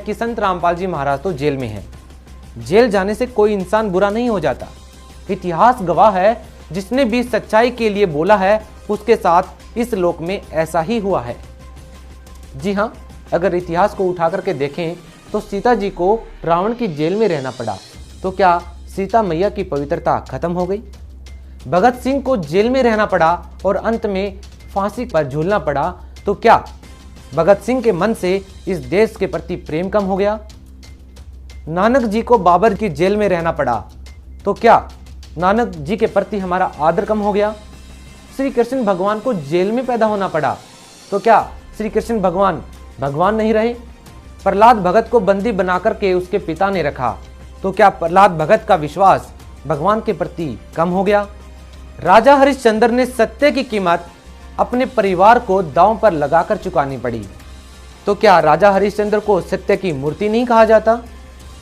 कि संत रामपाल जी महाराज तो जेल में हैं। जेल जाने से कोई इंसान बुरा नहीं हो जाता। इतिहास गवाह है, जिसने भी सच्चाई के लिए बोला है उसके साथ इस लोक में ऐसा ही हुआ है। जी हाँ, अगर इतिहास को उठा करके देखें तो सीता जी को रावण की जेल में रहना पड़ा, तो क्या सीता मैया की पवित्रता खत्म हो गई? भगत सिंह को जेल में रहना पड़ा और अंत में फांसी पर झूलना पड़ा, तो क्या भगत सिंह के मन से इस देश के प्रति प्रेम कम हो गया? नानक जी को बाबर की जेल में रहना पड़ा, तो क्या नानक जी के प्रति हमारा आदर कम हो गया? श्री कृष्ण भगवान को जेल में पैदा होना पड़ा, तो क्या श्री कृष्ण भगवान भगवान नहीं रहे? प्रहलाद भगत को बंदी बनाकर के उसके पिता ने रखा, तो क्या प्रहलाद भगत का विश्वास भगवान के प्रति कम हो गया? राजा हरिश्चंद्र ने सत्य की कीमत अपने परिवार को दांव पर लगाकर चुकानी पड़ी, तो क्या राजा हरिश्चंद्र को सत्य की मूर्ति नहीं कहा जाता?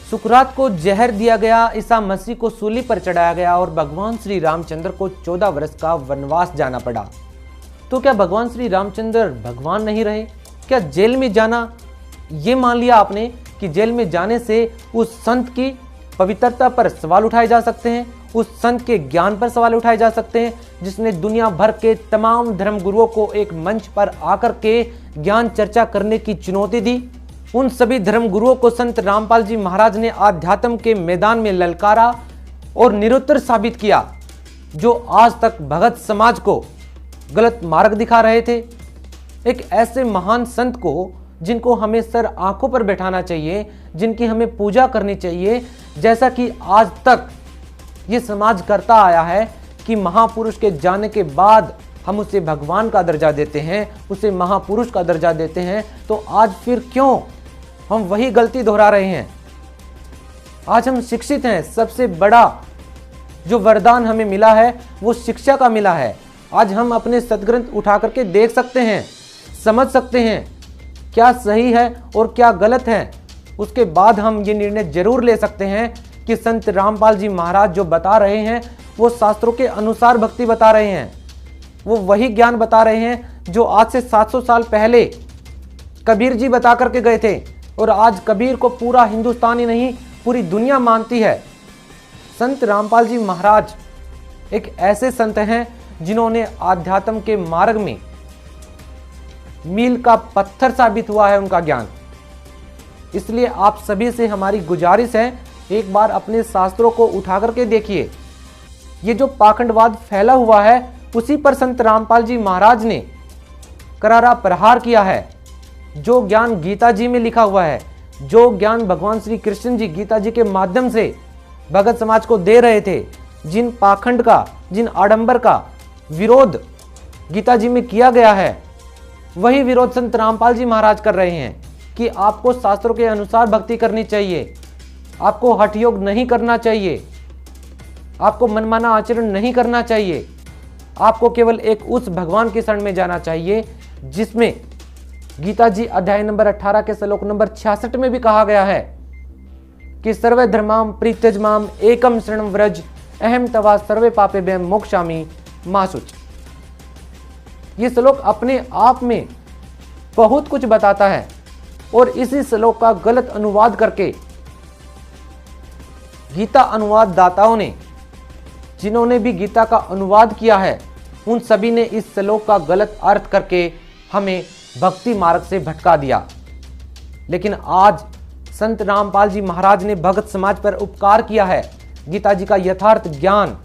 सुकरात को जहर दिया गया, ईसा मसीह को सूली पर चढ़ाया गया और भगवान श्री रामचंद्र को 14 वर्ष का वनवास जाना पड़ा, तो क्या भगवान श्री रामचंद्र भगवान नहीं रहे? क्या जेल में जाना, ये मान लिया आपने कि जेल में जाने से उस संत की पवित्रता पर सवाल उठाए जा सकते हैं, उस संत के ज्ञान पर सवाल उठाए जा सकते हैं, जिसने दुनिया भर के तमाम धर्मगुरुओं को एक मंच पर आकर के ज्ञान चर्चा करने की चुनौती दी? उन सभी धर्मगुरुओं को संत रामपाल जी महाराज ने आध्यात्म के मैदान में ललकारा और निरुत्तर साबित किया, जो आज तक भगत समाज को गलत मार्ग दिखा रहे थे। एक ऐसे महान संत को जिनको हमें सर आंखों पर बैठाना चाहिए, जिनकी हमें पूजा करनी चाहिए, जैसा कि आज तक ये समाज करता आया है कि महापुरुष के जाने के बाद हम उसे भगवान का दर्जा देते हैं, उसे महापुरुष का दर्जा देते हैं, तो आज फिर क्यों हम वही गलती दोहरा रहे हैं? आज हम शिक्षित हैं, सबसे बड़ा जो वरदान हमें मिला है वो शिक्षा का मिला है। आज हम अपने सदग्रंथ उठा करके देख सकते हैं, समझ सकते हैं क्या सही है और क्या गलत है। उसके बाद हम ये निर्णय जरूर ले सकते हैं कि संत रामपाल जी महाराज जो बता रहे हैं वो शास्त्रों के अनुसार भक्ति बता रहे हैं, वो वही ज्ञान बता रहे हैं जो आज से 700 साल पहले कबीर जी बता करके गए थे, और आज कबीर को पूरा हिंदुस्तान ही नहीं पूरी दुनिया मानती है। संत रामपाल जी महाराज एक ऐसे संत हैं जिन्होंने आध्यात्म के मार्ग में मील का पत्थर साबित हुआ है उनका ज्ञान। इसलिए आप सभी से हमारी गुजारिश है, एक बार अपने शास्त्रों को उठा करके देखिए। ये जो पाखंडवाद फैला हुआ है उसी पर संत रामपाल जी महाराज ने करारा प्रहार किया है। जो ज्ञान गीता जी में लिखा हुआ है, जो ज्ञान भगवान श्री कृष्ण जी गीता जी के माध्यम से भगत समाज को दे रहे थे, जिन पाखंड का, जिन आडंबर का विरोध गीता जी में किया गया है, वही विरोध संत रामपाल जी महाराज कर रहे हैं कि आपको शास्त्रों के अनुसार भक्ति करनी चाहिए, आपको हठ योग नहीं करना चाहिए, आपको मनमाना आचरण नहीं करना चाहिए, आपको केवल एक उस भगवान के शरण में जाना चाहिए जिसमें गीता जी अध्याय नंबर 18 के श्लोक नंबर 66 में भी कहा गया है कि सर्वे धर्माम परित्यज्यमाम एकम शरणम व्रज अहम तवा सर्वे पापेभ्यः मोक्षामि मा शुच। ये श्लोक अपने आप में बहुत कुछ बताता है, और इसी श्लोक का गलत अनुवाद करके गीता अनुवाद दाताओं ने, जिन्होंने भी गीता का अनुवाद किया है, उन सभी ने इस श्लोक का गलत अर्थ करके हमें भक्ति मार्ग से भटका दिया। लेकिन आज संत रामपाल जी महाराज ने भगत समाज पर उपकार किया है। गीता जी का यथार्थ ज्ञान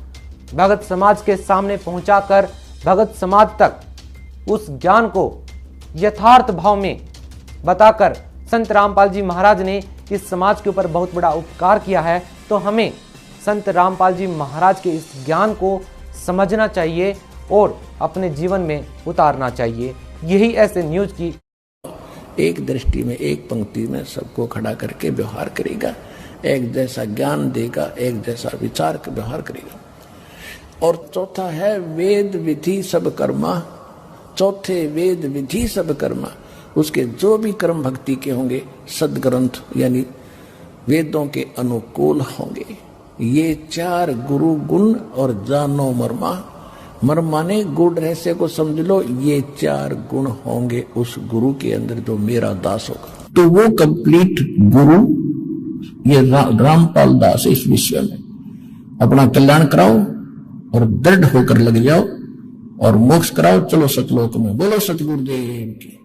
भगत समाज के सामने पहुंचाकर भगत समाज तक उस ज्ञान को यथार्थ भाव में बताकर संत रामपाल जी महाराज ने इस समाज के ऊपर बहुत बड़ा उपकार किया है। तो हमें संत रामपाल जी महाराज के इस ज्ञान को समझना चाहिए और अपने जीवन में उतारना चाहिए। यही ऐसे न्यूज की एक दृष्टि में, एक पंक्ति में सबको खड़ा करके व्यवहार करेगा, एक जैसा ज्ञान देगा, एक जैसा विचार का व्यवहार करेगा। और चौथा है वेद विधि सब कर्मा, चौथे वेद विधि सब कर्मा, उसके जो भी कर्म भक्ति के होंगे सदग्रंथ यानी वेदों के अनुकूल होंगे। ये चार गुरु गुण और जानो मर्मा, मर्म माने गूढ़ रहस्य को समझ लो, ये 4 गुण होंगे उस गुरु के अंदर जो मेरा दास होगा, तो वो कंप्लीट गुरु। ये रामपाल दास इस विषय में अपना कल्याण कराओ और दृढ़ होकर लग जाओ और मोक्ष कराओ, चलो सतलोक में। बोलो सतगुरुदेव की।